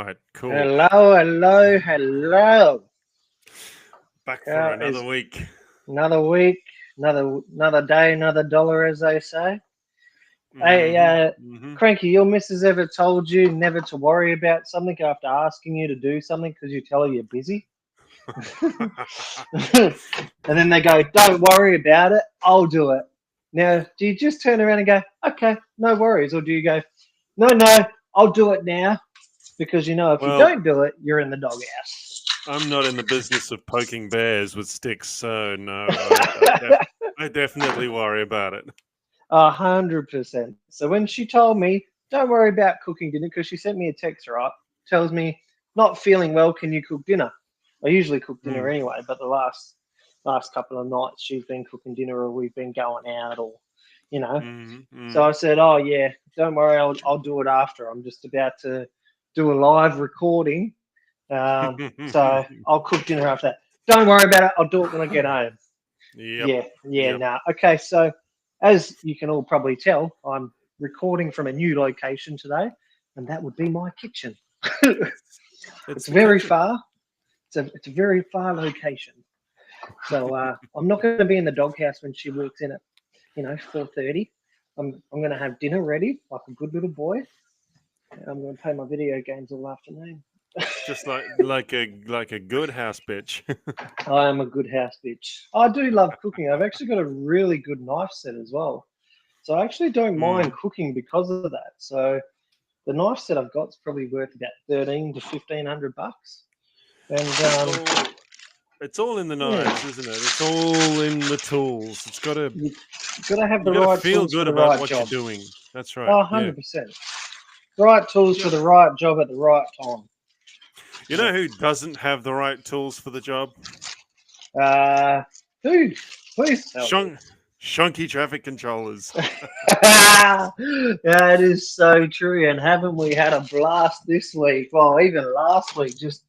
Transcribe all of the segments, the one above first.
right, cool. Hello. Back for It's another week. another week, another day, another dollar, as they say. Hey, Mm-hmm. Mm-hmm. Cranky, your missus ever told you never to worry about something after asking you to do something because you tell her you're busy? And then they go, "Don't worry about it, I'll do it." Now, do you just turn around and go, "Okay, no worries," or do you go, "No, I'll do it now," because you know if you Well, don't do it, you're in the doghouse. I'm not in the business of poking bears with sticks, so no, I definitely worry about it. 100%. So when she told me, don't worry about cooking dinner, because she sent me a text, right? Tells me, not feeling well, can you cook dinner? I usually cook dinner Mm. anyway, but the last couple of nights she's been cooking dinner or we've been going out or, you know. So Mm-hmm. I said, oh yeah, don't worry, I'll do it after. I'm just about to do a live recording. So Mm-hmm. I'll cook dinner after that. Don't worry about it. I'll do it when I get home. Yep. Yeah, Yep. nah. Okay, so as you can all probably tell, I'm recording from a new location today, and that would be my kitchen. It's It's the very kitchen. far. It's a very far location. So I'm not going to be in the doghouse when she walks in at 4:30. I'm going to have dinner ready like a good little boy. I'm going to play my video games all afternoon. Just like a good house bitch. I am a good house bitch. I do love cooking. I've actually got a really good knife set as well. So I actually don't mind Mm. cooking because of that. So the knife set I've got is probably worth about 13 to 1500 bucks. And It's all it's all in the yeah, knives, isn't it? It's all in the tools. you've got to have the You got to right feel tools for good the about right what you're job. doing. That's right. Oh, Yeah. 100%. Right tools You for know, the right job at the right time. you know who doesn't have the right tools for the job? Uh, dude, please tell me. Shunk, shunky traffic controllers. That is so true. And haven't we had a blast this week? Well, even last week, just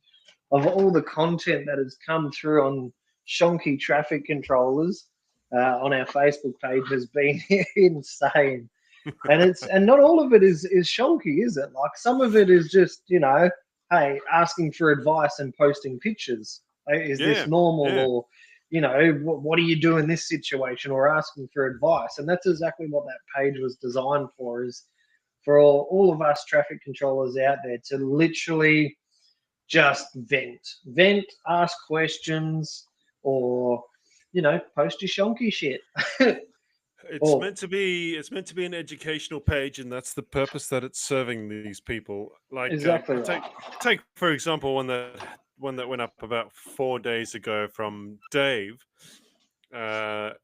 of all the content that has come through on shonky traffic controllers on our Facebook page has been insane. And not all of it is shonky, is it? Like some of it is just hey, asking for advice and posting pictures. Is this Yeah, normal yeah. or what do you do in this situation or asking for advice? And that's exactly what that page was designed for, is for all of us traffic controllers out there to literally just vent, ask questions, or post your shonky shit. It's or meant to be. It's meant to be an educational page, and that's the purpose that it's serving these people. Like, exactly I right. take for example one that went up about 4 days ago from Dave.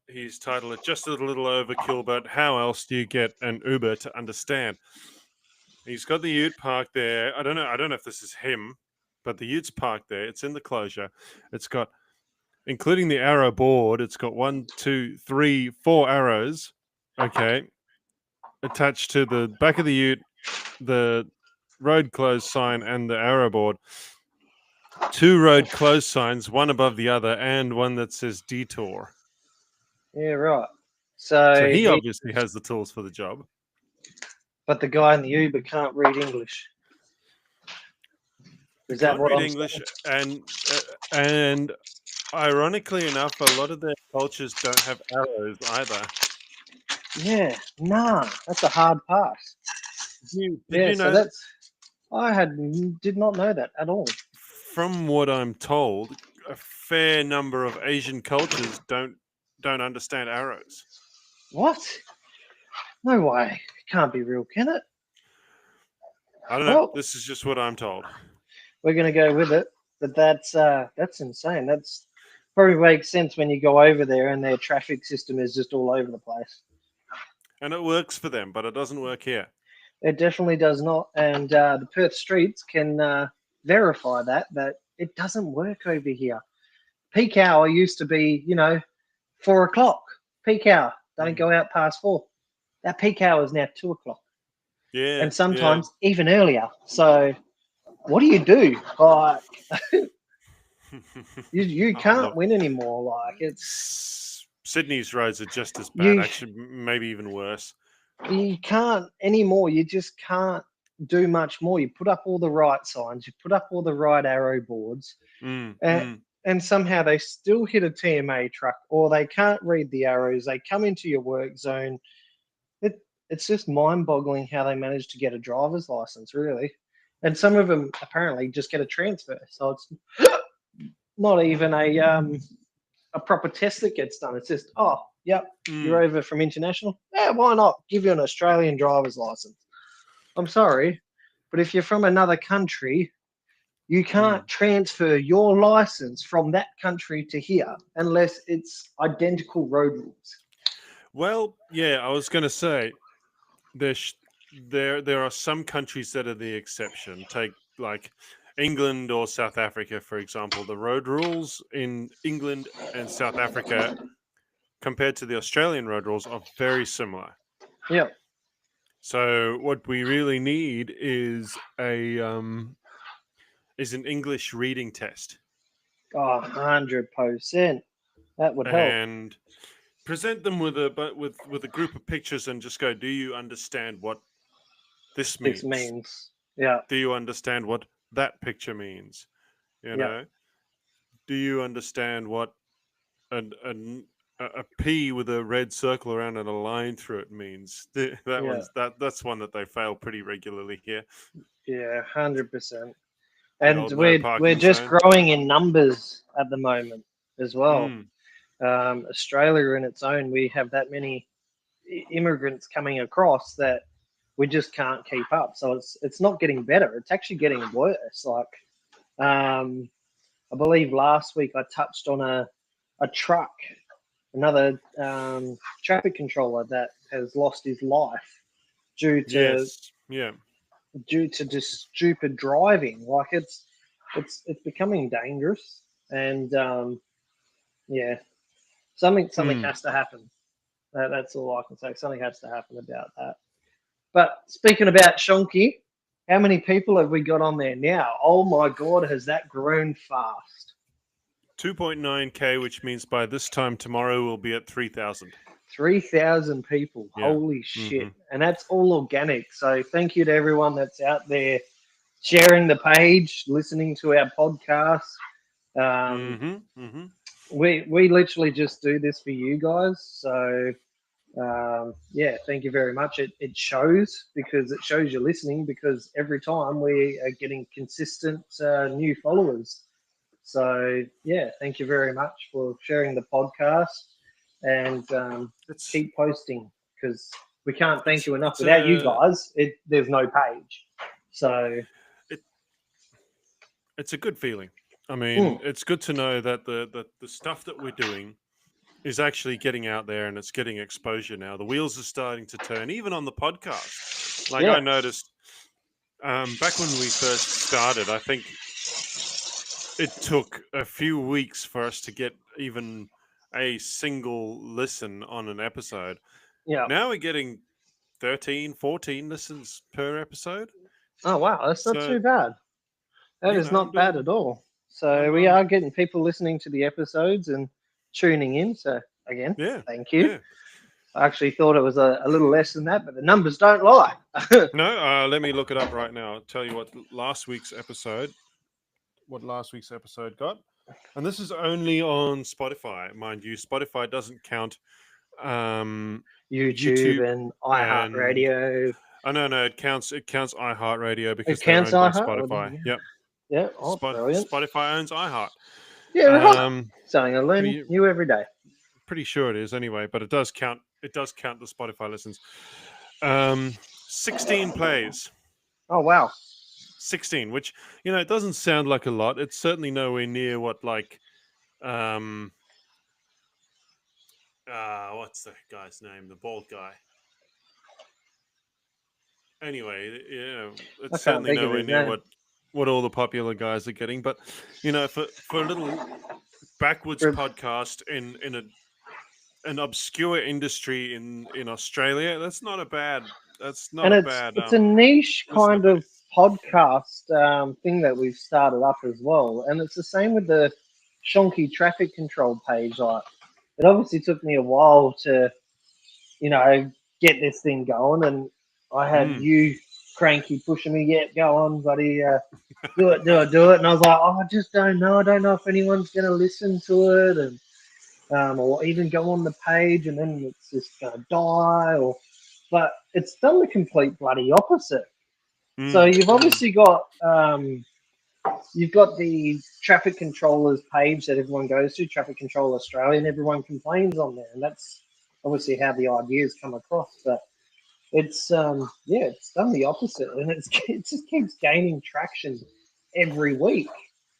He's titled it "Just a Little Overkill," but how else do you get an Uber to understand? He's got the Ute parked there. I don't know. I don't know if this is him, but the Ute's parked there. It's in the closure. It's got, including the arrow board, it's got 1, 2, 3, 4 arrows. Okay, attached to the back of the Ute, the road closed sign, and the arrow board. Two road closed signs, one above the other, and one that says detour. Yeah, right. So So he he, obviously has the tools for the job. but the guy in the Uber can't read English. They Is that can't what read I'm English, saying? and ironically enough, a lot of their cultures don't have arrows either. Yeah, nah, that's a hard pass. Did Yeah, you so know? that's did not know that at all. From what I'm told, a fair number of Asian cultures don't understand arrows. What? No way. It can't be real, can it? I don't know. Well, This is just what I'm told. we're gonna go with it. But that's insane. That's probably makes sense when you go over there and their traffic system is just all over the place. And it works for them, but it doesn't work here. It definitely does not. And the Perth streets can verify that it doesn't work over here. Peak hour used to be, 4 o'clock. Peak hour. Don't Mm. go out past 4. That peak hour is now 2 o'clock. Yeah, And yeah. sometimes even earlier. So what do you do? Like you Oh, can't look, win anymore. Like it's Sydney's roads are just as bad, you actually, maybe even worse. you can't anymore. You just can't. do much more. You put up all the right signs, you put up all the right arrow boards, Mm, and, mm. and somehow they still hit a TMA truck, or they can't read the arrows. They come into your work zone. It's just mind-boggling how they manage to get a driver's license, really. And some of them apparently just get a transfer. So it's not even a proper test that gets done. It's just, oh, yep, you're Mm. over from international. Yeah, why not give you an Australian driver's license? I'm sorry, but if you're from another country, you can't Mm. transfer your license from that country to here unless it's identical road rules. Well, yeah, I was going to say there's there are some countries that are the exception. Take like England or South Africa, for example. The road rules in England and South Africa compared to the Australian road rules are very similar. Yeah. So what we really need is an English reading test Oh, 100%. That would help. and present them with with a group of pictures and just go, do you understand what this This means? means, yeah, Do you understand what that picture means? You yeah, know, do you understand what an, a P with a red circle around and a line through it means? yeah, That's one that they fail pretty regularly here. yeah, 100%. The And old no we're parking just sign. growing in numbers at the moment as well. Mm, Australia in its own, we have that many immigrants coming across that we just can't keep up. So it's not getting better. It's actually getting worse. Like I believe last week I touched on a truck, another traffic controller that has lost his life due to yes. Yeah. just stupid driving. Like it's becoming dangerous, and yeah, something Mm. has to happen. That's all I can say. Something has to happen about that. But speaking about Shonky, how many people have we got on there now? Oh my God, has that grown fast? 2.9K, which means by this time tomorrow we'll be at 3,000. 3,000 people. Yeah. Holy Mm-hmm. shit. And that's all organic. So thank you to everyone that's out there sharing the page, listening to our podcast. Um, Mm-hmm. Mm-hmm. we literally just do this for you guys. So yeah, thank you very much. It shows because it shows you're listening because every time we are getting consistent new followers. So yeah, thank you very much for sharing the podcast and It's keep posting because we can't thank you enough. it's Without you a guys, there's no page. So it, it's a good feeling. I mean, mm, it's good to know that the stuff that we're doing is actually getting out there and it's getting exposure now. The wheels are starting to turn, even on the podcast. Like I yeah, noticed back when we first started, I think it took a few weeks for us to get even a single listen on an episode. yeah. Now we're getting 13, 14 listens per episode. Oh wow, that's not So, too bad. That you is know, I'm not bad at doing, all. So we are getting people listening to the episodes and tuning in. So again, yeah, thank you. yeah. I actually thought it was a little less than that, but the numbers don't lie. No, let me look it up right now. I'll tell you what last week's episode got. And this is only on Spotify, mind you. Spotify doesn't count YouTube YouTube and and iHeartRadio. oh no, it counts iHeartRadio It because they're counts owned by iHeart. Well, there Spotify. you go. Yep. Yeah. Oh, brilliant. Spotify owns iHeart. Yeah, right. Um Something I learn pretty new every day. pretty sure it is anyway, but it does count the Spotify listens. 16 plays. Oh wow. 16, which it doesn't sound like a lot. It's certainly nowhere near what like um what's the guy's name? The bald guy. Anyway, I it's can't certainly think of nowhere his near name. what all the popular guys are getting. But for a little backwards For- podcast in an obscure industry in Australia, that's not And a it's bad it's a niche listener kind of base. podcast thing that we've started up as well. And it's the same with the Shonky traffic control page. Like it obviously took me a while to, you know, get this thing going. And I had Mm, you cranky, pushing me. Yeah, go on, buddy. Do it. And I was like, oh, I just don't know. I don't know if anyone's going to listen to it, and or even go on the page, and then it's just going to die. But it's done the complete bloody opposite. So you've obviously got you've got the traffic controllers page that everyone goes to, Traffic Control Australia, and everyone complains on there, and that's obviously how the ideas come across. But it's it's done the opposite, and it just keeps gaining traction every week.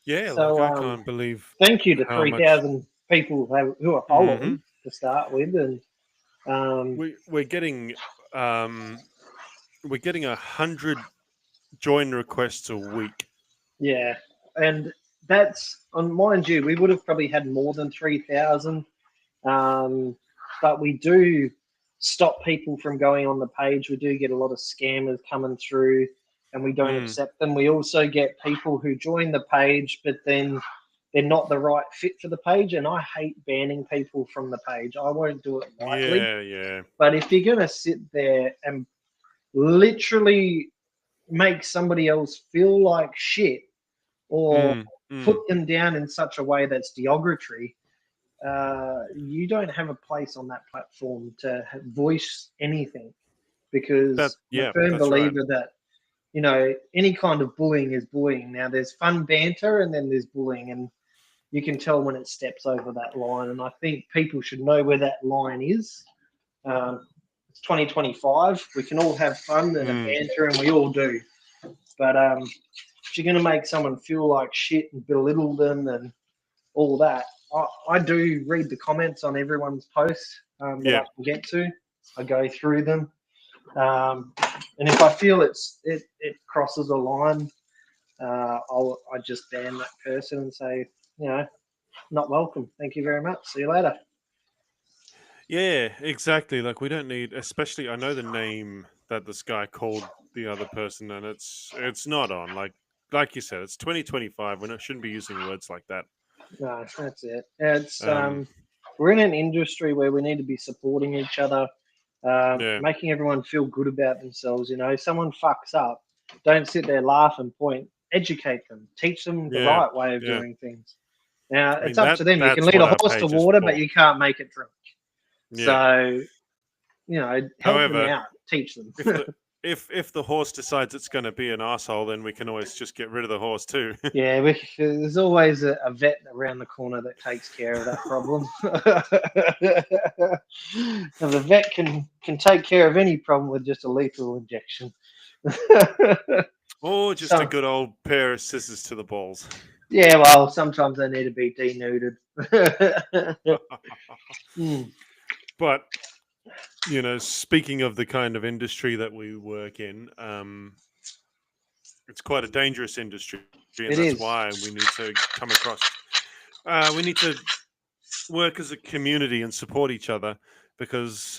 Yeah, So like I can't believe thank you to how much 3,000 people who are following to start with, and we're getting. We're getting 100 join requests a week. yeah, and that's on mind you, we would have probably had more than 3,000, but we do stop people from going on the page. We do get a lot of scammers coming through, and we don't accept them. We also get people who join the page, but then they're not the right fit for the page, and I hate banning people from the page. I won't do it lightly. Yeah. But if you're going to sit there and literally make somebody else feel like shit, or put them down in such a way that's derogatory, you don't have a place on that platform to voice anything, because I'm a firm believer that, you know, any kind of bullying is bullying. Now, there's fun banter and then there's bullying, and you can tell when it steps over that line. And I think people should know where that line is. It's 2025. We can all have fun and a banter, and we all do. But if you're going to make someone feel like shit and belittle them and all that, I do read the comments on everyone's posts that I can get to. I go through them. And if I feel it crosses a line, I just ban that person and say, you know, not welcome. Thank you very much. See you later. Yeah, exactly. Like we don't need, especially I know the name that this guy called the other person, and it's not on. Like you said, it's 2025. We shouldn't be using words like that. No, that's it. It's we're in an industry where we need to be supporting each other, making everyone feel good about themselves. You know, someone fucks up, don't sit there, laugh and point. Educate them, teach them the right way of doing things. Now, it's up to them. You can lead a horse to water, but you can't make it drink. Yeah. So, you know, help them out, teach them. If the horse decides it's going to be an asshole, then we can always just get rid of the horse too. Yeah, there's always a vet around the corner that takes care of that problem. And the vet can take care of any problem with just a lethal injection. Or just a good old pair of scissors to the balls. Yeah, well, sometimes they need to be denuded. But, you know, speaking of the kind of industry that we work in, it's quite a dangerous industry. And that's why we need to come across. We need to work as a community and support each other, because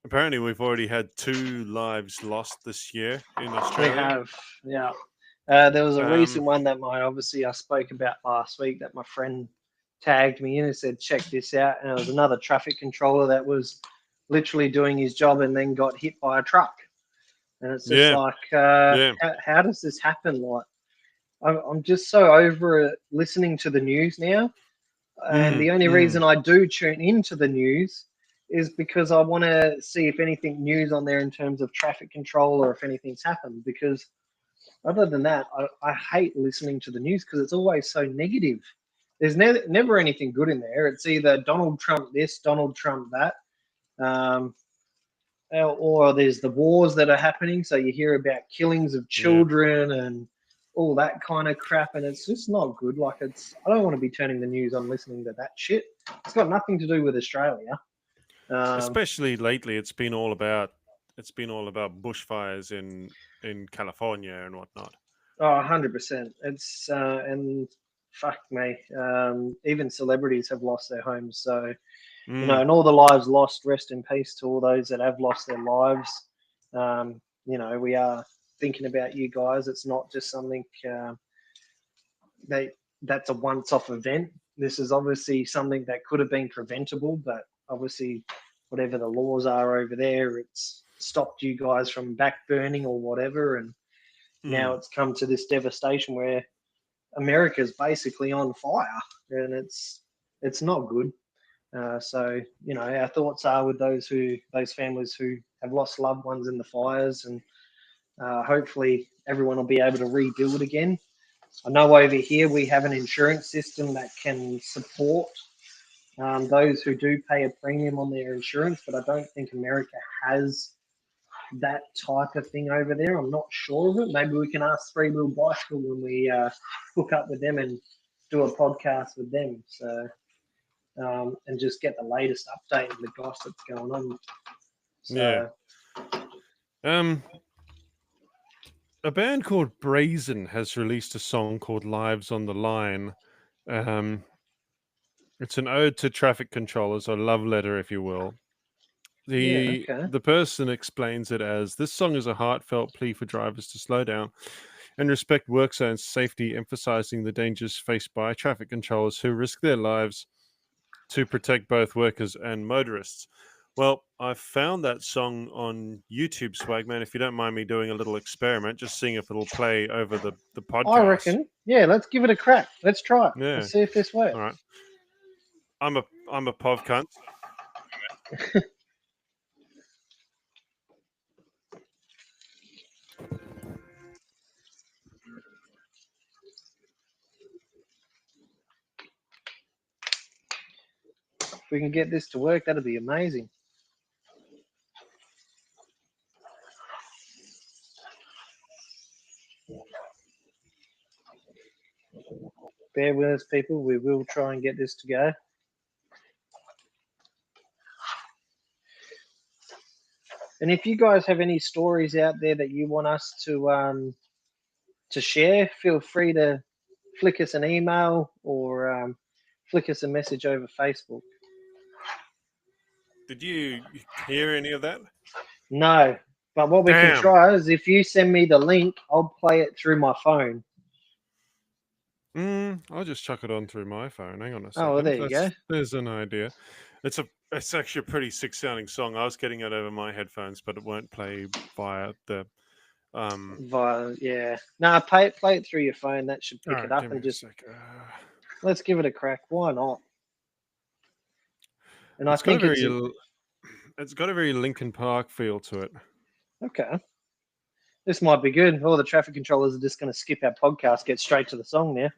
apparently we've already had 2 lives lost this year in Australia. We have, yeah. There was a recent one that I spoke about last week that my friend tagged me in and said, check this out. And it was another traffic controller that was literally doing his job and then got hit by a truck. And it's just how does this happen? Like, I'm just so over listening to the news now. And the only reason I do tune into the news is because I want to see if anything news on there in terms of traffic control or if anything's happened. Because other than that, I hate listening to the news because it's always so negative. There's never anything good in there. It's either Donald Trump this, Donald Trump that, or there's the wars that are happening. So you hear about killings of children and all that kind of crap, and it's just not good. Like, I don't want to be turning the news on listening to that shit. It's got nothing to do with Australia. Especially lately, it's been all about bushfires in California and whatnot. Oh, 100%. It's and fuck me. Even celebrities have lost their homes. So, you know, and all the lives lost, rest in peace to all those that have lost their lives. You know, we are thinking about you guys. It's not just something that's a once-off event. This is obviously something that could have been preventable, but obviously whatever the laws are over there, it's stopped you guys from back burning or whatever, and now it's come to this devastation where America's basically on fire, and it's not good. So our thoughts are with those families who have lost loved ones in the fires, and hopefully everyone will be able to rebuild again. I know over here we have an insurance system that can support those who do pay a premium on their insurance, but I don't think America has that type of thing over there. I'm not sure of it. Maybe we can ask Three Wheel Bicycle when we hook up with them and do a podcast with them. So, and just get the latest update and the gossip going on. So, yeah. A band called Brazen has released a song called "Lives on the Line." It's an ode to traffic controllers, a love letter, if you will. The person explains it as, "This song is a heartfelt plea for drivers to slow down and respect work zone safety, emphasizing the dangers faced by traffic controllers who risk their lives to protect both workers and motorists." Well, I found that song on YouTube, Swagman. If you don't mind me doing a little experiment, just seeing if it'll play over the podcast. I reckon. Yeah, let's give it a crack. Let's try it. Yeah. Let's see if this works. All right. I'm a pov cunt. If we can get this to work, that'd be amazing. Bear with us, people. We will try and get this to go. And if you guys have any stories out there that you want us to share, feel free to flick us an email or flick us a message over Facebook. Did you hear any of that? No, but what we can try is if you send me the link, I'll play it through my phone. I'll just chuck it on through my phone. Hang on a second. Oh, well, there you go. There's an idea. It's actually a pretty sick sounding song. I was getting it over my headphones, but it won't play via the yeah. No, play it through your phone. That should pick it up and just let's give it a crack. Why not? And I think it's got a very Linkin Park feel to it. Okay. This might be good. All the traffic controllers are just going to skip our podcast, get straight to the song now.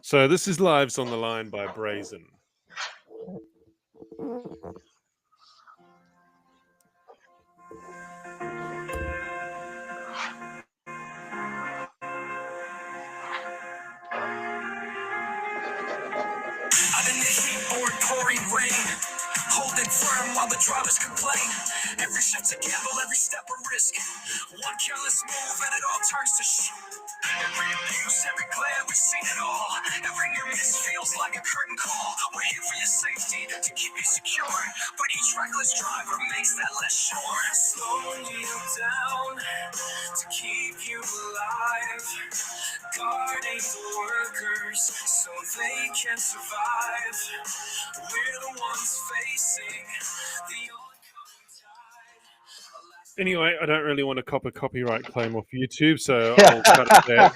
So this is Lives on the Line by Brazen. Holding firm while the drivers complain. Every shift's a gamble, every step a risk. One careless move and it all turns to shit. Every abuse, every glare, we've seen it all. Every near miss feels like a curtain call. We're here for your safety, to keep you secure. But each reckless driver makes that less sure. Slowing you down, to keep you alive. Guarding the workers, so they can survive. We're the ones facing the oncoming tide. Anyway, I don't really want to cop a copyright claim off YouTube, so I'll cut it there.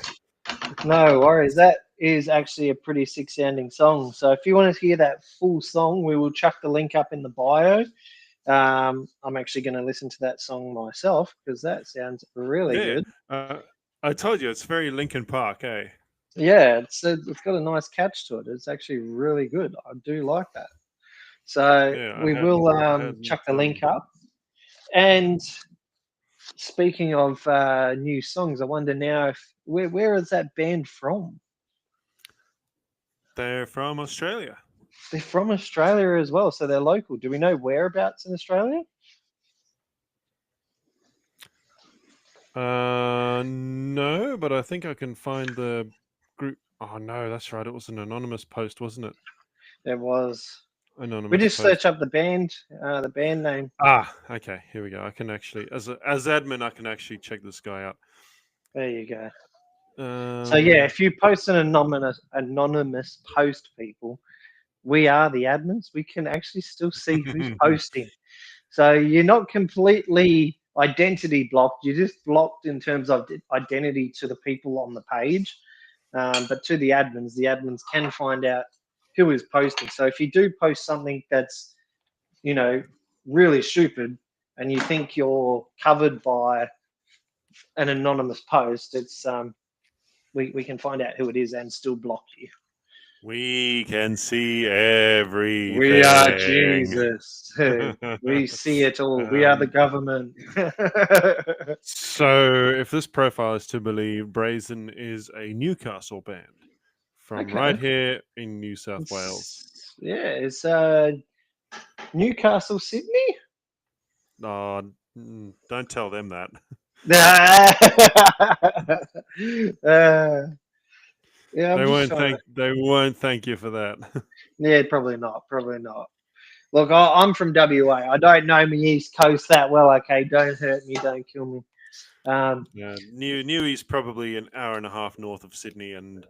No worries. That is actually a pretty sick sounding song. So if you want to hear that full song, we will chuck the link up in the bio. I'm actually going to listen to that song myself because that sounds really good. I told you, it's very Linkin Park, eh? Yeah, it's got a nice catch to it. It's actually really good. I do like that. So we will chuck the link up. And speaking of new songs, I wonder now where is that band from? They're from Australia. They're from Australia as well, so they're local. Do we know whereabouts in Australia? No, but I think I can find the group. Oh no, that's right. It was an anonymous post, wasn't it? It was. Anonymous. We just search up the band name. Ah, okay. Here we go. I can actually, as admin, I can actually check this guy out. There you go. So yeah, if you post an anonymous post, people, we are the admins, we can actually still see who's posting. So you're not completely identity blocked. You're just blocked in terms of identity to the people on the page. But to the admins can find out who is posting. So if you do post something that's, you know, really stupid and you think you're covered by an anonymous post, it's we can find out who it is and still block you. We can see everything. We are Jesus. We see it all. We are the government. So, if this profile is to believe, Brazen is a Newcastle band from Okay. right here in New South Wales. Yeah, it's Newcastle, Sydney. Oh, don't tell them that. Yeah, I'm They just won't trying thank. They won't thank you for that. Yeah, probably not. Probably not. Look, I'm from WA. I don't know my East Coast that well. Okay, don't hurt me. Don't kill me. Yeah, Newey's probably an hour and a half north of Sydney, and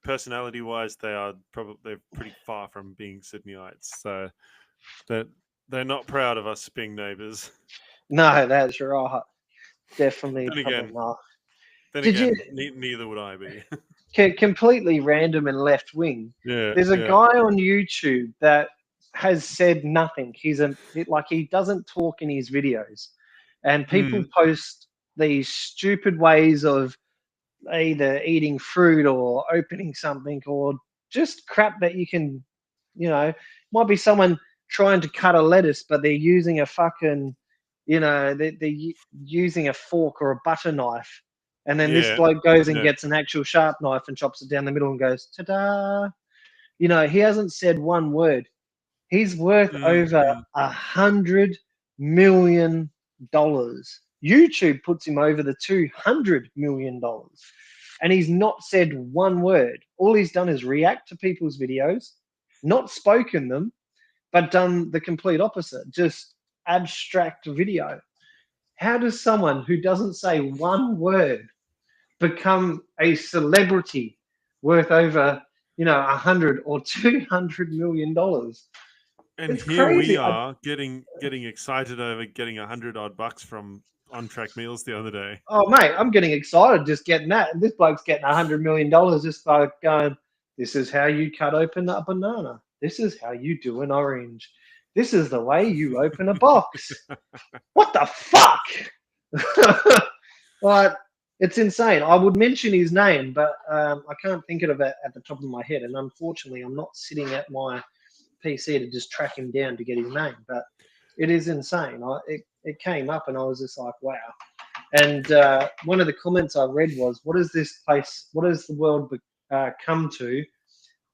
personality-wise, they're pretty far from being Sydneyites. So they're not proud of us being neighbours. No, that's right. Definitely. Then again, not. neither would I be. Completely random and left wing. Yeah, There's a guy on YouTube that has said nothing. He doesn't talk in his videos, and people post these stupid ways of either eating fruit or opening something or just crap that you can, might be someone trying to cut a lettuce, but they're using a fucking, they're using a fork or a butter knife. And then this bloke goes and gets an actual sharp knife and chops it down the middle and goes, ta-da. He hasn't said one word. He's worth over $100 million. YouTube puts him over the $200 million. And he's not said one word. All he's done is react to people's videos, not spoken them, but done the complete opposite, just abstract video. How does someone who doesn't say one word become a celebrity worth over, 100 or $200 million? And it's here crazy. we are getting excited over getting $100 from On Track Meals the other day. Oh, mate, I'm getting excited just getting that. This bloke's getting $100 million just by going, this is how you cut open a banana. This is how you do an orange. This is the way you open a box. What the fuck? Like, it's insane. I would mention his name, but I can't think of it at the top of my head. And unfortunately, I'm not sitting at my PC to just track him down to get his name. But it is insane. It came up and I was just like, wow. And one of the comments I read was, what is this place, what has the world come to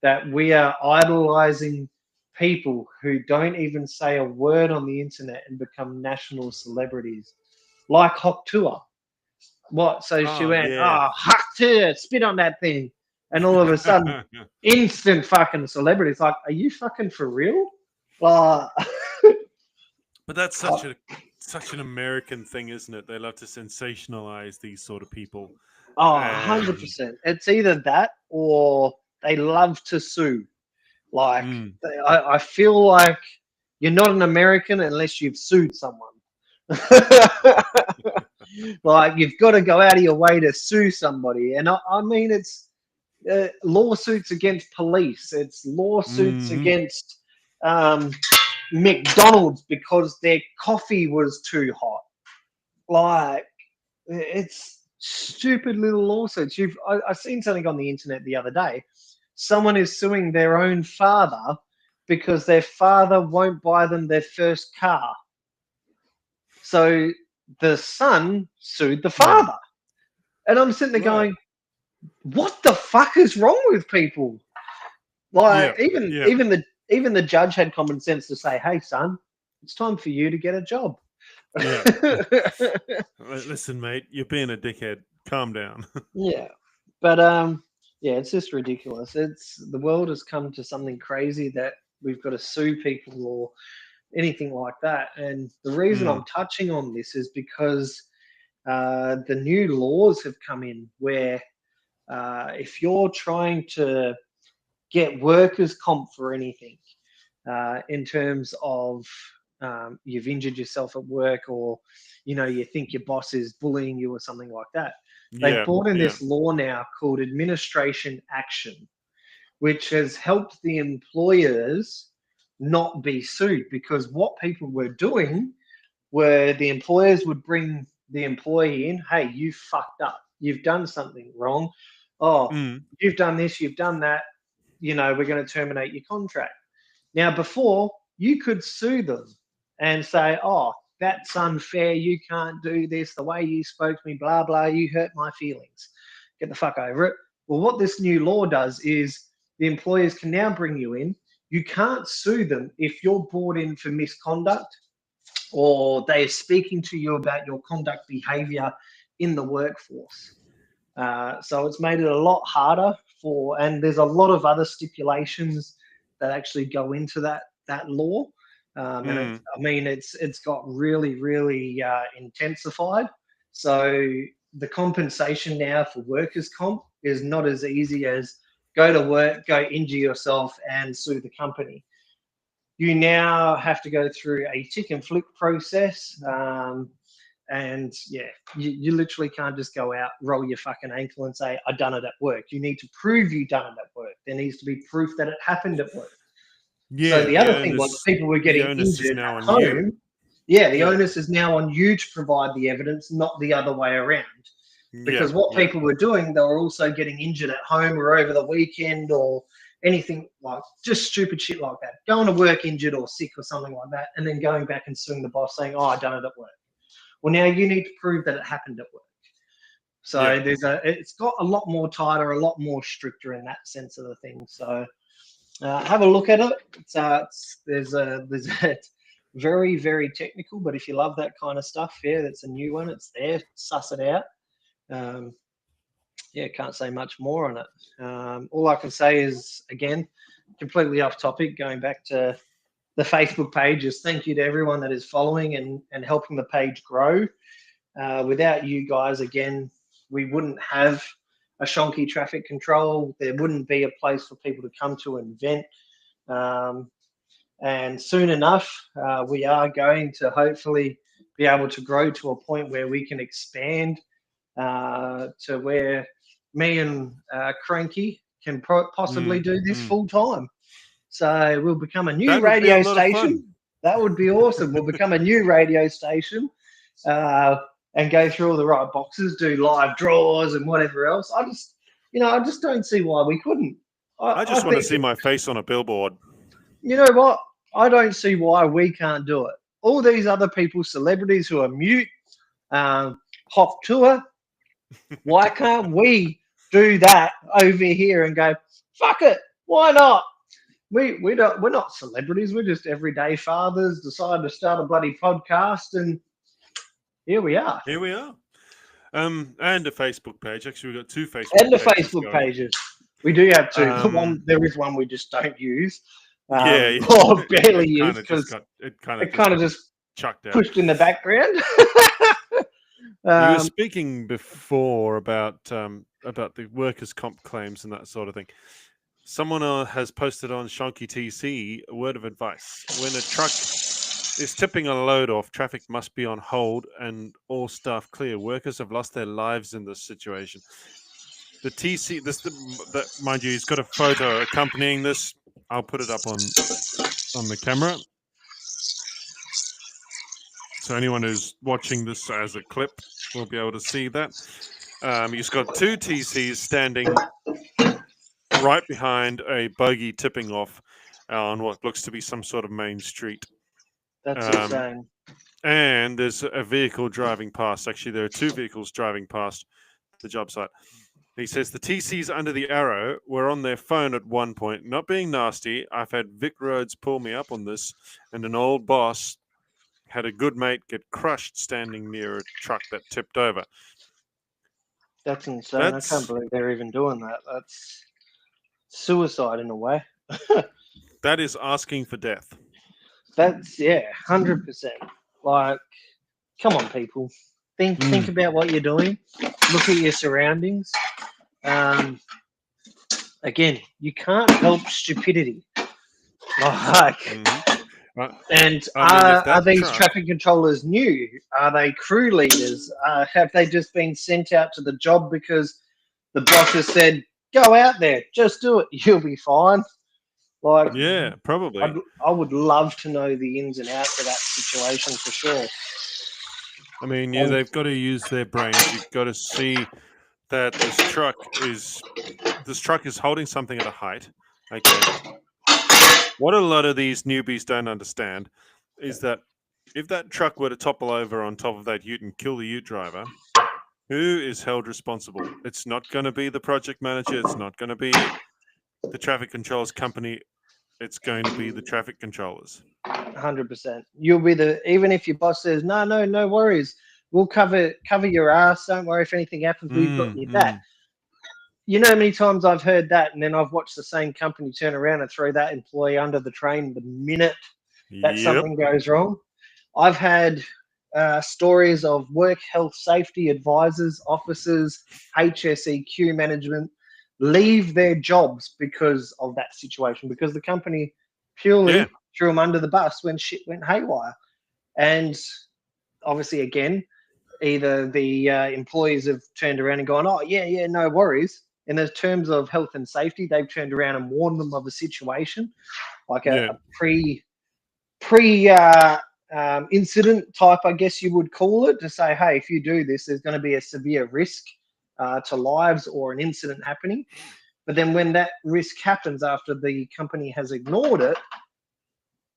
that we are idolizing people who don't even say a word on the internet and become national celebrities? Like Hoktua. What? So she went, Hoktua, spit on that thing. And all of a sudden, instant fucking celebrity. It's like, are you fucking for real? But that's such an American thing, isn't it? They love to sensationalize these sort of people. Oh, 100%. It's either that or they love to sue. Like, I feel like you're not an American unless you've sued someone. Like, you've got to go out of your way to sue somebody. And I mean, it's lawsuits against police. It's lawsuits against McDonald's because their coffee was too hot. Like, it's stupid little lawsuits. I seen something on the internet the other day. Someone is suing their own father because their father won't buy them their first car. So the son sued the father. And I'm sitting there going, what the fuck is wrong with people? Like, even the judge had common sense to say, hey, son, it's time for you to get a job. Yeah. Listen, mate, you're being a dickhead. Calm down. Yeah. But yeah, it's just ridiculous. The world has come to something crazy that we've got to sue people or anything like that. And the reason I'm touching on this is because the new laws have come in where if you're trying to get workers' comp for anything in terms of you've injured yourself at work, or you think your boss is bullying you or something like that. They've Yeah, brought in yeah. this law now called administration action, which has helped the employers not be sued, because what people were doing were the employers would bring the employee in, hey, you fucked up, you've done something wrong, oh, Mm. you've done this, you've done that, we're going to terminate your contract. Now, before, you could sue them and say, oh, that's unfair, you can't do this, the way you spoke to me, blah, blah, you hurt my feelings. Get the fuck over it. Well, what this new law does is the employers can now bring you in. You can't sue them if you're brought in for misconduct, or they're speaking to you about your conduct behavior in the workforce. So it's made it a lot harder and there's a lot of other stipulations that actually go into that law. And it's got really, really intensified. So the compensation now for workers' comp is not as easy as go to work, go injure yourself and sue the company. You now have to go through a tick and flick process. And yeah, you literally can't just go out, roll your fucking ankle and say, I done it at work. You need to prove you done it at work. There needs to be proof that it happened at work. Yeah, so the other thing was people were getting injured at home. Yeah, the onus is now on you to provide the evidence, not the other way around. Because what people were doing, they were also getting injured at home or over the weekend or anything, like just stupid shit like that. Going to work injured or sick or something like that, and then going back and suing the boss saying, oh, I done it at work. Well, now you need to prove that it happened at work. So it's got a lot more tighter, a lot more stricter in that sense of the thing. So have a look at it. It's very, very technical, but if you love that kind of stuff, that's a new one. It's there. Suss it out. Can't say much more on it. All I can say is, again, completely off topic, going back to the Facebook page, is thank you to everyone that is following and helping the page grow. Without you guys, again, we wouldn't have a Shonky Traffic Control. There wouldn't be a place for people to come to and vent. And soon enough, we are going to hopefully be able to grow to a point where we can expand to where me and Cranky can possibly do this full time. So we'll become a new radio station. That would be awesome. We'll become a new radio station and go through all the right boxes, do live draws and whatever else. I just don't see why we couldn't. I just want to see my face on a billboard. You know what? I don't see why we can't do it. All these other people, celebrities who are mute, hop tour, why can't we do that over here and go, fuck it, why not? We're not celebrities, we're just everyday fathers, decided to start a bloody podcast, and here we are. And a Facebook page. Actually, we've got two Facebook pages. And the Facebook pages. We do have two. There is one we just don't use. Or barely use, because it kind of just chucked out, pushed in the background. You were speaking before about the workers' comp claims and that sort of thing. Someone has posted on Shonky TC a word of advice. When a truck is tipping a load off, traffic must be on hold and all staff clear. Workers have lost their lives in this situation. The TC, mind you, he's got a photo accompanying this. I'll put it up on the camera. So anyone who's watching this as a clip will be able to see that. He's got two TCs standing right behind a buggy tipping off on what looks to be some sort of main street. That's insane. And there's a vehicle driving past. Actually, there are two vehicles driving past the job site. He says the TCs under the arrow were on their phone at one point. Not being nasty, I've had Vic Roads pull me up on this, and an old boss had a good mate get crushed standing near a truck that tipped over. That's insane. I can't believe they're even doing that. That's suicide in a way. That is asking for death. That's 100%. Like, come on, people. Think about what you're doing. Look at your surroundings. again, you can't help stupidity. Like, Mhm. and I mean, if are that these truck, traffic controllers new? Are they crew leaders? Have they just been sent out to the job because the boss has said, "Go out there, just do it, you'll be fine"? Like, yeah, I'd, probably. I would love to know the ins and outs of that situation for sure. I mean, yeah, And they've got to use their brains. You've got to see that this truck is holding something at a height. Okay. What a lot of these newbies don't understand is that if that truck were to topple over on top of that ute and kill the ute driver, who is held responsible? It's not going to be the project manager. It's not going to be the traffic controls company. It's going to be the traffic controllers. 100%, you'll be even if your boss says, no worries, we'll cover your ass. Don't worry if anything happens. We've got your back. Mm. You know how many times I've heard that, and then I've watched the same company turn around and throw that employee under the train the minute that Yep. something goes wrong. I've had stories of work health safety advisors, officers, HSEQ management leave their jobs because of that situation, because the company purely Yeah. threw them under the bus when shit went haywire. And obviously, again, either the employees have turned around and gone, "Oh, yeah, no worries." In the terms of health and safety, they've turned around and warned them of a situation, like Yeah. a pre incident type, I guess you would call it, to say, hey, if you do this, there's going to be a severe risk to lives or an incident happening. But then when that risk happens after the company has ignored it,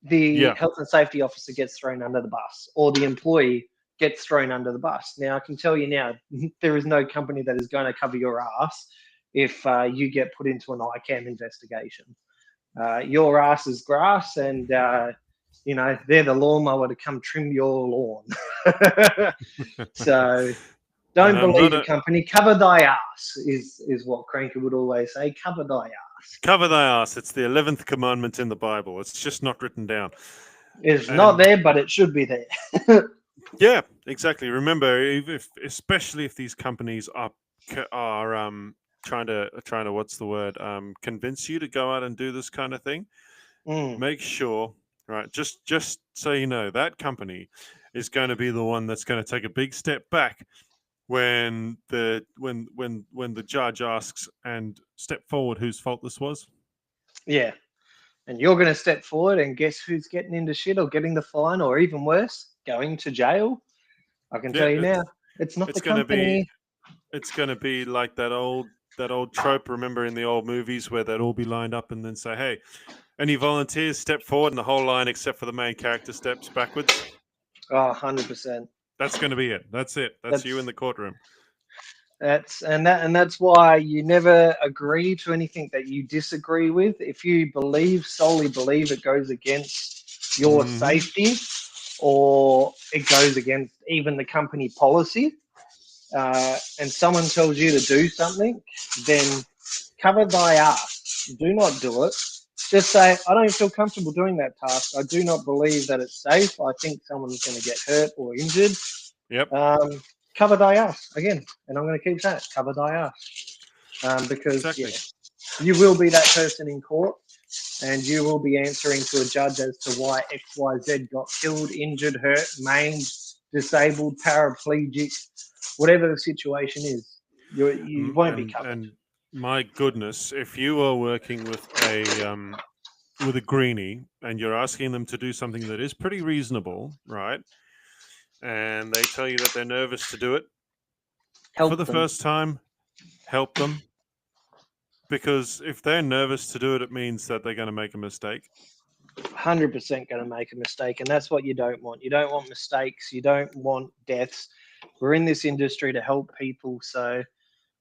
the Yeah. health and safety officer gets thrown under the bus, or the employee gets thrown under the bus. Now, I can tell you now, there is no company that is going to cover your ass if you get put into an ICAM investigation. Your ass is grass, and they're the lawnmower to come trim your lawn. So And don't I'm not believe a company. Cover thy ass is what Cranker would always say. Cover thy ass. cover thy ass. It's the 11th commandment in the Bible. It's just not written down. It's not And there, but it should be there. yeah, exactly. Remember, especially if these companies are trying to what's the word, convince you to go out and do this kind of thing, make sure, right, just so you know, that company is going to be the one that's going to take a big step back when the judge asks and step forward whose fault this was. Yeah. And you're going to step forward, and guess who's getting into shit or getting the fine, or even worse, going to jail? I can tell you now, it's not the company. It's going to be like that old trope. Remember in the old movies where they'd all be lined up and then say, "Hey, any volunteers, step forward," and the whole line except for the main character steps backwards. Oh, 100%. That's going to be it. That's it. That's you in the courtroom. That's why you never agree to anything that you disagree with. If you solely believe it goes against your safety, or it goes against even the company policy, and someone tells you to do something, then cover thy ass. Do not do it. Just say, I don't feel comfortable doing that task. I do not believe that it's safe. I think someone's going to get hurt or injured. Yep. Cover thy ass again. And I'm going to keep saying it, cover thy ass. Because Exactly. you will be that person in court, and you will be answering to a judge as to why XYZ got killed, injured, hurt, maimed, disabled, paraplegic, whatever the situation is. You won't be covered. And my goodness, if you are working with a greenie and you're asking them to do something that is pretty reasonable, right? And they tell you that they're nervous to do it, Help for the them. first time, help them. Because if they're nervous to do it, it means that they're going to make a mistake. 100% going to make a mistake, and that's what you don't want. You don't want mistakes. You don't want deaths. We're in this industry to help people, so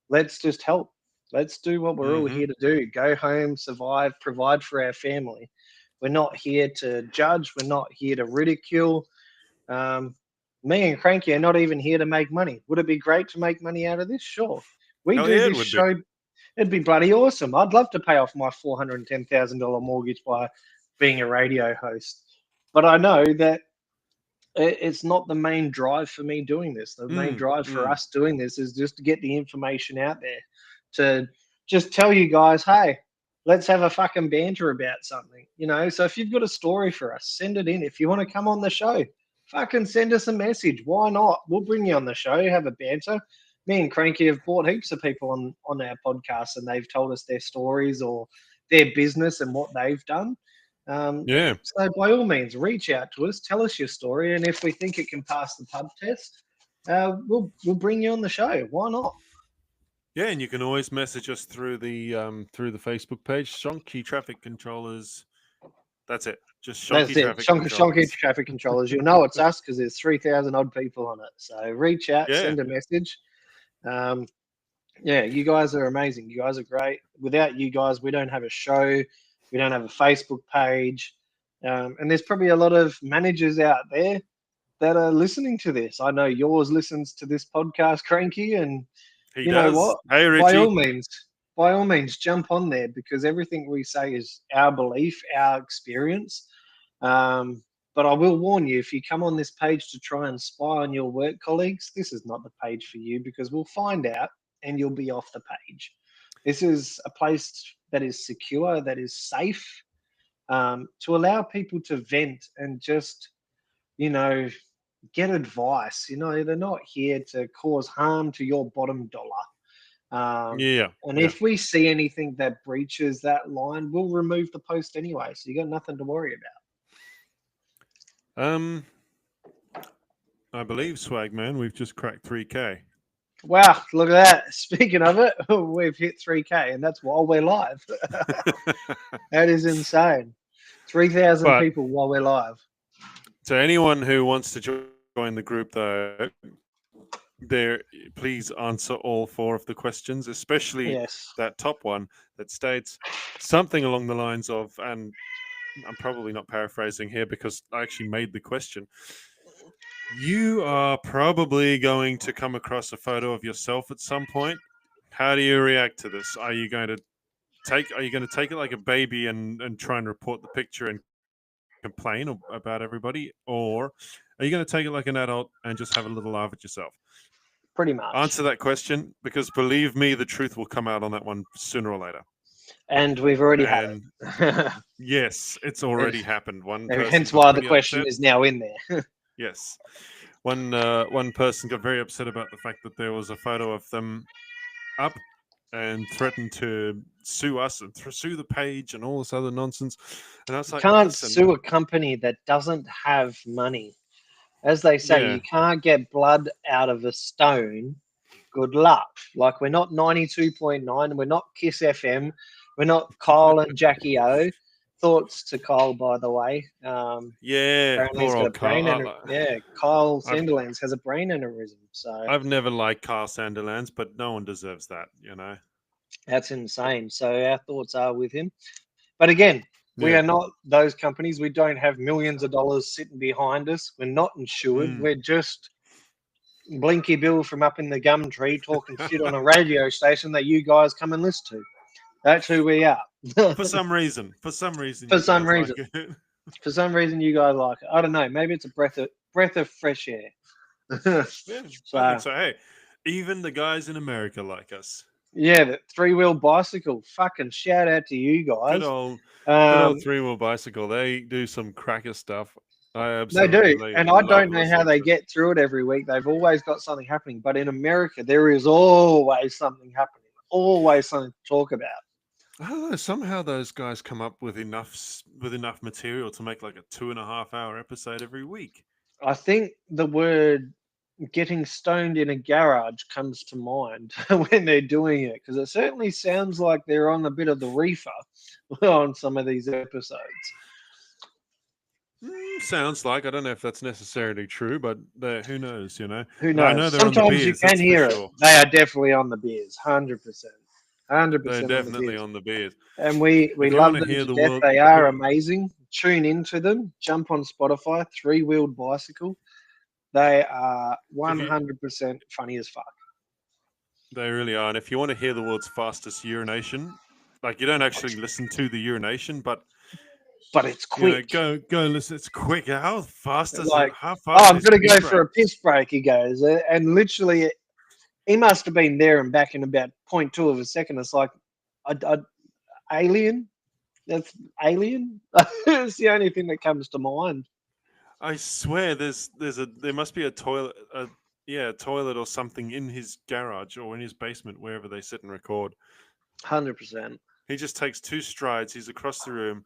let's just help. Let's do what we're all here to do. Go home, survive, provide for our family. We're not here to judge. We're not here to ridicule. Me and Cranky are not even here to make money. Would it be great to make money out of this? Sure. We Hell do yeah, this show. It'd be bloody awesome. I'd love to pay off my $410,000 mortgage by being a radio host. But I know that it's not the main drive for me doing this. The main drive for us doing this is just to get the information out there, to just tell you guys, hey, let's have a fucking banter about something, you know. So if you've got a story for us, send it in. If you want to come on the show, fucking send us a message. Why not? We'll bring you on the show, have a banter. Me and Cranky have brought heaps of people on our podcast, and they've told us their stories or their business and what they've done. Yeah. So by all means, reach out to us, tell us your story, and if we think it can pass the pub test, we'll bring you on the show. Why not? Yeah, and you can always message us through the Facebook page, Shonky Traffic Controllers. That's it. Just Shonky That's it. Traffic Shonky Controllers. Traffic Controllers. You'll know it's us because there's 3,000 odd people on it. So reach out, Yeah. send a message. Yeah, you guys are amazing. You guys are great. Without you guys, we don't have a show. We don't have a Facebook page. And there's probably a lot of managers out there that are listening to this. I know yours listens to this podcast, Cranky, and He you does. know what? Hey, Richie. By all means, jump on there because everything we say is our belief, our experience. But I will warn you, if you come on this page to try and spy on your work colleagues, this is not the page for you because we'll find out and you'll be off the page. This is a place that is secure, that is safe, to allow people to vent and just, you know, get advice. You know, they're not here to cause harm to your bottom dollar. Yeah. And if we see anything that breaches that line, we'll remove the post anyway. So you got nothing to worry about. I believe, Swagman, we've just cracked 3K. Wow, look at that. Speaking of it, we've hit 3K, and that's while we're live. That is insane. 3,000 people while we're live. To anyone who wants to join the group, though, please answer all 4 of the questions, especially that top one that states something along the lines of, and I'm probably not paraphrasing here because I actually made the question. You are probably going to come across a photo of yourself at some point. How do you react to this? Are you going to take it like a baby and try and report the picture and complain about everybody, or are you going to take it like an adult and just have a little laugh at yourself? Pretty much. Answer that question, because believe me, the truth will come out on that one sooner or later. And we've already had it. Yes, it's already happened. Hence why the question is now in there. Yes. One person got very upset about the fact that there was a photo of them up and threatened to sue us and sue the page and all this other nonsense. And I was like, you can't sue a company that doesn't have money. As they say, you can't get blood out of a stone. Good luck. Like, we're not 92.9, we're not Kiss FM, we're not Kyle and Jackie O. Thoughts to Kyle, by the way. Yeah, poor old Kyle. Kyle Sanderlands has a brain aneurysm. So I've never liked Kyle Sanderlands, but no one deserves that, you know. That's insane. So our thoughts are with him. But again, we are not those companies. We don't have millions of dollars sitting behind us. We're not insured. We're just Blinky Bill from up in the gum tree talking shit on a radio station that you guys come and listen to. That's who we are. For some reason. For some reason, you guys like it. I don't know. Maybe it's a breath of fresh air. I think so. Hey, even the guys in America like us. Yeah, the 3-wheel bicycle. Fucking shout out to you guys. Good old 3-wheel bicycle. They do some cracker stuff. They do. And I don't know how they get through it every week. They've always got something happening. But in America, there is always something happening. Always something to talk about. I don't know. Somehow those guys come up with enough material to make like a 2.5-hour episode every week. I think the word getting stoned in a garage comes to mind when they're doing it, because it certainly sounds like they're on a bit of the reefer on some of these episodes. Sounds like. I don't know if that's necessarily true, but who knows, you know? Who knows? I know sometimes you can hear it. They are definitely on the beers, 100%. 100%. They're definitely on the beers. And we love them to death. They are amazing. Tune into them. Jump on Spotify. 3-wheeled bicycle. They are 100% funny as fuck. They really are. And if you want to hear the world's fastest urination, like, you don't actually listen to the urination, but it's quick. You know, go listen. It's quick. How fast is like, it? How fast? I'm going to go for a piss break, he goes. And literally, he must have been there and back in about 0.2 of a second. It's like, Alien. That's Alien. It's the only thing that comes to mind. I swear, there must be a toilet, a toilet or something in his garage or in his basement, wherever they sit and record. 100%. He just takes 2 strides. He's across the room.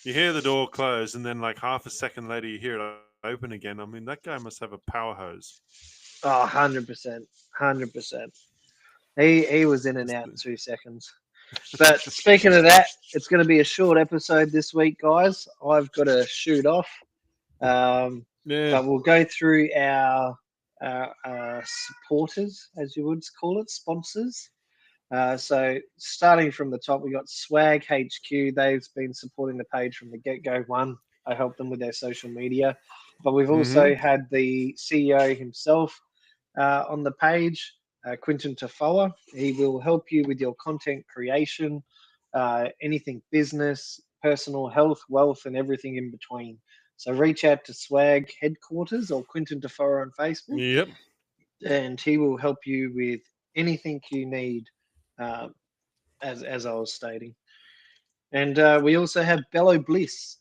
You hear the door close, and then like half a second later, you hear it open again. I mean, that guy must have a power hose. Oh, 100%. 100%. He was in and out in 2 seconds. But speaking of that, it's going to be a short episode this week, guys. I've got to shoot off. Yeah. But we'll go through our supporters, as you would call it, sponsors. So starting from the top, we got Swag HQ. They've been supporting the page from the get-go one. I helped them with their social media. But we've also had the CEO himself on the page, Quinton Tafoa. He will help you with your content creation, anything business, personal health, wealth, and everything in between. So reach out to Swag Headquarters or Quinton Tafoa on Facebook. Yep. And he will help you with anything you need, as I was stating. And we also have Bello Bliss.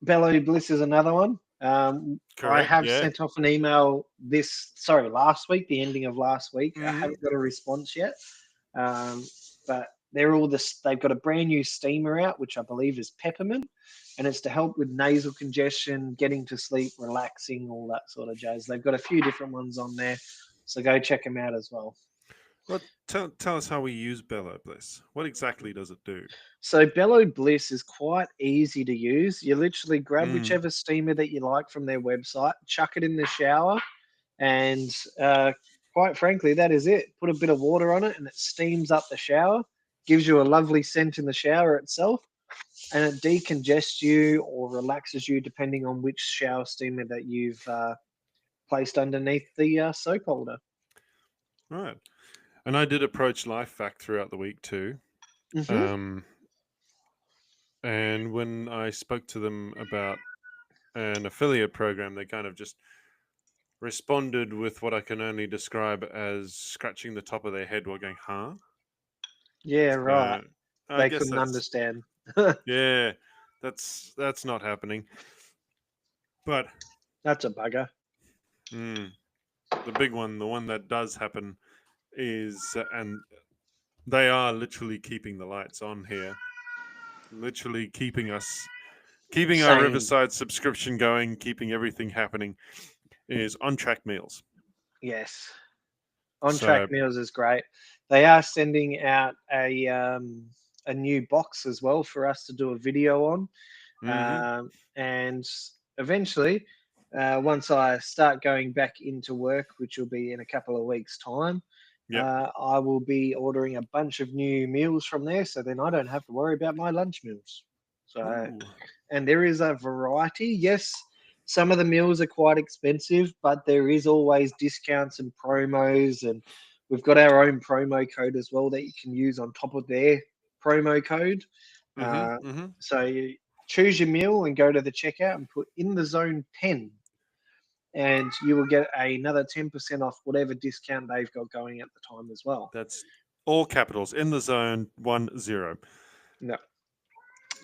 Bello Bliss is another one. I have sent off an email last week, the ending of last week. I haven't got a response yet. But they've got a brand new steamer out, which I believe is peppermint, and it's to help with nasal congestion, getting to sleep, relaxing, all that sort of jazz. They've got a few different ones on there, so go check them out as well. Well, tell us how we use Bello Bliss. What exactly does it do? So Bello Bliss is quite easy to use. You literally grab whichever steamer that you like from their website, chuck it in the shower, and quite frankly, that is it. Put a bit of water on it, and it steams up the shower. Gives you a lovely scent in the shower itself, and it decongests you or relaxes you depending on which shower steamer that you've placed underneath the soap holder. Right. And I did approach LifeVac throughout the week too. And when I spoke to them about an affiliate program, they kind of just responded with what I can only describe as scratching the top of their head while going, huh? Yeah, right. I They guess couldn't understand. Yeah, that's not happening. But that's a bugger. The big one, the one that does happen is, and they are literally keeping the lights on here, literally keeping our Riverside subscription going, keeping everything happening, is On Track Meals. Yes. On Track Meals is great. They are sending out a new box as well for us to do a video on. And eventually, once I start going back into work, which will be in a couple of weeks' time, I will be ordering a bunch of new meals from there, so then I don't have to worry about my lunch meals. So, and there is a variety. Yes, some of the meals are quite expensive, but there is always discounts and promos, and we've got our own promo code as well that you can use on top of their promo code. So you choose your meal and go to the checkout and put in the zone 10, and you will get another 10% off whatever discount they've got going at the time as well. That's all capitals, in the zone 10. No.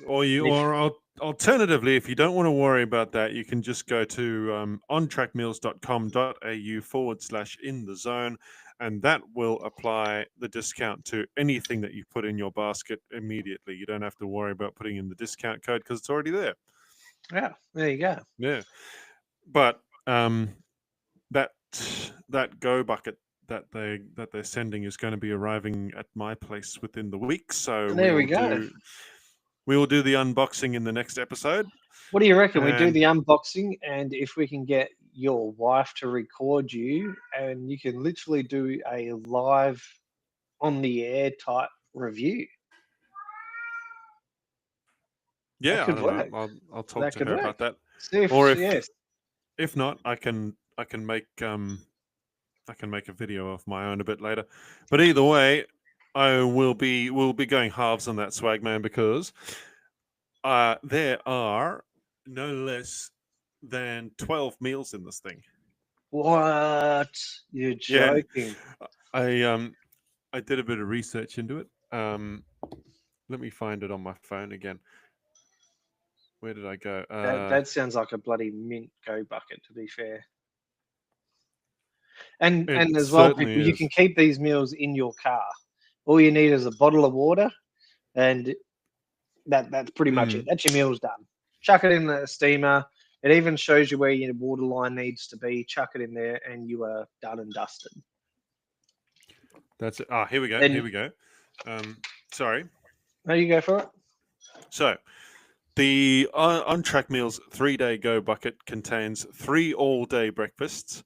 Or alternatively, if you don't want to worry about that, you can just go to ontrackmeals.com.au/in the zone, and that will apply the discount to anything that you put in your basket immediately. You don't have to worry about putting in the discount code because it's already there. Yeah, there you go. Yeah, but that Go bucket that they're sending is going to be arriving at my place within the week. So there we go. We will do the unboxing in the next episode. What do you reckon? We do the unboxing, and if we can get your wife to record you, and you can literally do a live, on the air type review. Yeah, I don't know. I'll talk to her about that. If not, I can make a video of my own a bit later. But either way, we'll be going halves on that, Swagman, because there are no less than 12 meals in this thing. What? You're joking? I did a bit of research into it. Let me find it on my phone again. Where did I go? That sounds like a bloody mint go bucket, to be fair. And It as well, certainly people, you is. can keep these meals in your car. All you need is a bottle of water, and that's pretty much it. Mm, That's your meals done. Chuck it in the steamer. It even shows you where your water line needs to be. Chuck it in there, and you are done and dusted. that's it. Ah, here we go. Then Here we go. Sorry. there you go for it. So the On Track Meals 3-day go bucket contains 3 all-day breakfasts,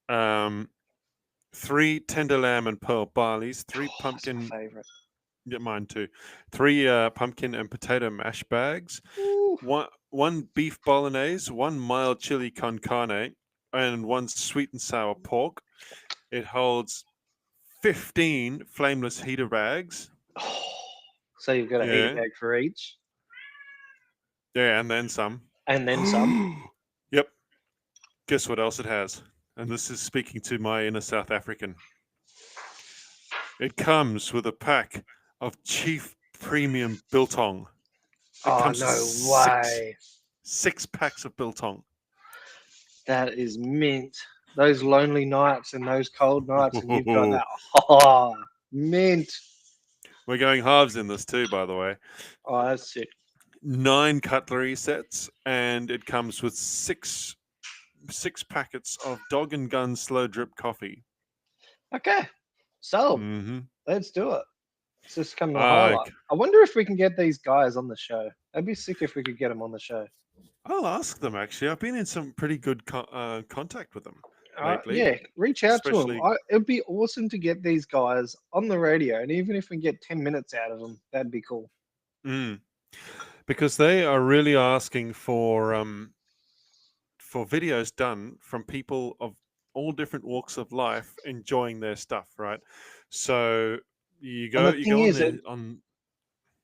3 tender lamb and pearl barleys, 3 That's pumpkin. my favorite. Yeah, mine too. 3 pumpkin and potato mash bags, Ooh. one beef bolognese, 1 mild chili con carne, and 1 sweet and sour pork. It holds 15 flameless heater bags. So you've got a heater Yeah, bag for each, yeah, and then some. and then some. Yep. Guess what else it has? And this is speaking to my inner South African. It comes with a pack of Chief Premium Biltong. It Oh comes with no way! 6 packs of Biltong. That is mint. Those lonely nights and those cold nights, and you've got We're that. Oh, mint. going halves in this too, by the way. Oh, that's sick. 9 cutlery sets, and it comes with 6 packets of Dog and Gun slow drip coffee. Okay, so Mm-hmm. let's do it. Let's just come to the I, highlight. I wonder if we can get these guys on the show. That'd be sick if we could get them on the show. I'll ask them actually. I've been in some pretty good contact with them lately. Yeah, reach out to especially- them. It'd be awesome to get these guys on the radio, and even if we get 10 minutes out of them, that'd be cool. Because they are really asking for videos done from people of all different walks of life enjoying their stuff, right? So you go, the thing is,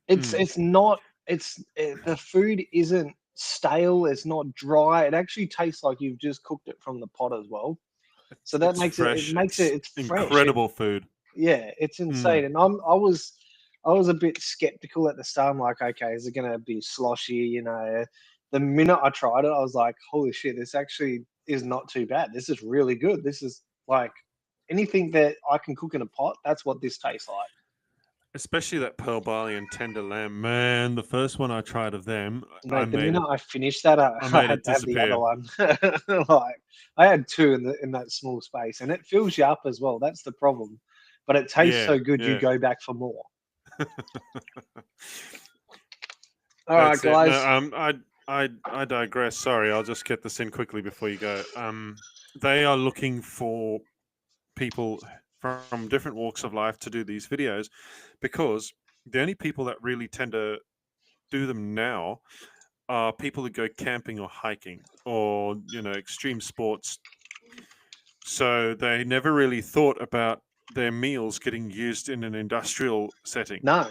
it's not. The food isn't stale. It's not dry. It actually tastes like you've just cooked it from the pot as well. So that it's makes fresh. it's fresh. Incredible food. Yeah, it's insane. And I was a bit skeptical at the start. I'm like, okay, is it gonna be sloshy? You know, the minute I tried it, I was like, holy shit, this actually is not too bad. This is really good. This is like anything that I can cook in a pot. That's what this tastes like. Especially that pearl barley and tender lamb. Man, the first one I tried of them, I Mate, the made minute it. I finished that, I made had it to have the other disappear. one. Like I had 2 in that small space, and it fills you up as well. That's the problem. But it tastes so good, you Yeah. go back for more. All right, That's it. guys. No, I digress. Sorry, I'll just get this in quickly before you go. They are looking for people from different walks of life to do these videos, because the only people that really tend to do them now are people who go camping or hiking or extreme sports. So they never really thought about their meals getting used in an industrial setting. No,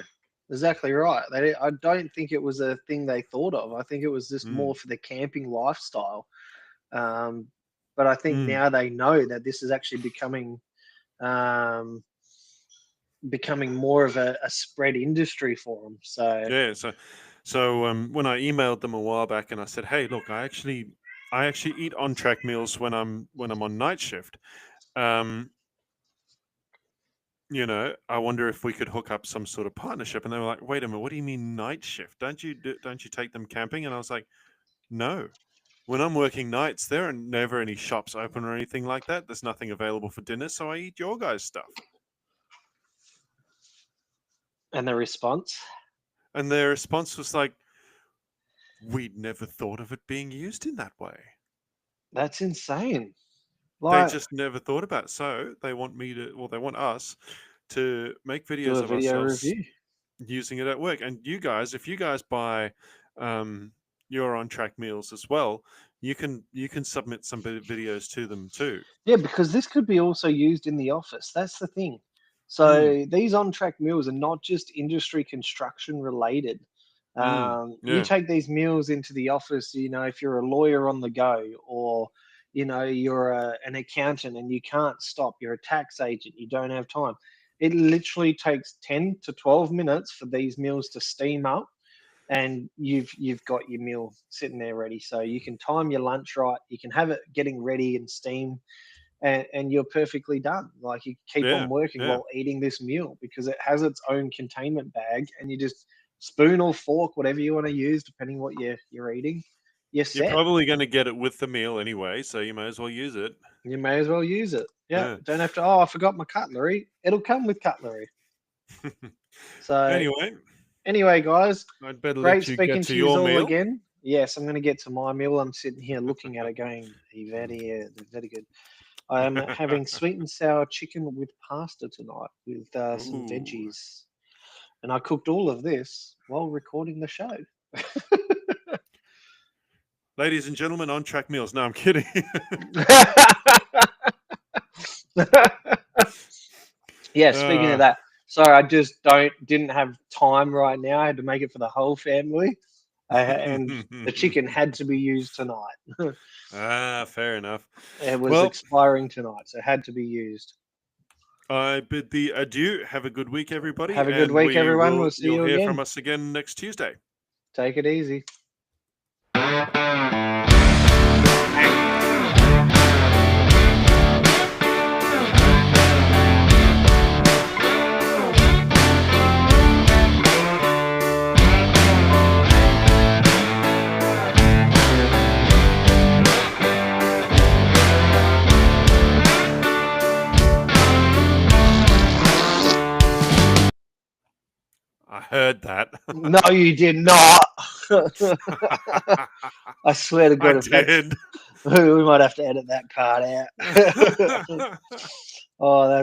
exactly right. I don't think it was a thing they thought of. I think it was just more for the camping lifestyle. But I think now they know that this is actually becoming more of a spread industry for them. So Yeah. So when I emailed them a while back and I said, hey, look, I actually eat on track meals when I'm on night shift. I wonder if we could hook up some sort of partnership. And they were like, wait a minute, what do you mean night shift? Don't you take them camping? And I was like, no. When I'm working nights, there are never any shops open or anything like that. There's nothing available for dinner, so I eat your guys' stuff. And the response? And their response was like, we'd never thought of it being used in that way. That's insane. They just never thought about it. So they want they want us to make videos of ourselves review using it at work. And you guys, if you guys buy your On Track meals as well, you can submit some videos to them too. Yeah, because this could be also used in the office. That's the thing. So these On Track meals are not just industry construction related. You take these meals into the office, if you're a lawyer on the go, or you're an accountant and you can't stop, you're a tax agent, you don't have time. It literally takes 10 to 12 minutes for these meals to steam up, and you've got your meal sitting there ready. So you can time your lunch right. You can have it getting ready and steam, and you're perfectly done. Like you keep Yeah, on working yeah. while eating this meal because it has its own containment bag, and you just spoon or fork, whatever you want to use, depending what you're eating. You're You're set. probably going to get it with the meal anyway, so you may as well use it. You may as well use it. Yeah, Yeah. don't have to. Oh, I forgot my cutlery. It'll come with cutlery. So Anyway, guys, I'd better great let you speaking get to to you your all meal. again. Yes, I'm going to get to my meal. I'm sitting here looking at it, going, very, very good. I am having sweet and sour chicken with pasta tonight with some Ooh. veggies, and I cooked all of this while recording the show. Ladies and gentlemen, On Track Meals. No, I'm kidding. Yeah, speaking of that, sorry, I just didn't have time right now. I had to make it for the whole family, and the chicken had to be used tonight. Fair enough. It was Well, expiring tonight, so it had to be used. I bid thee adieu. Have a good week, everybody. Have a good and week, everyone. We'll see you'll you hear again. from us again next Tuesday. Take it easy. I heard that. No, you did not. I swear to God, I if that's, did. we might have to edit that part out. Oh, that's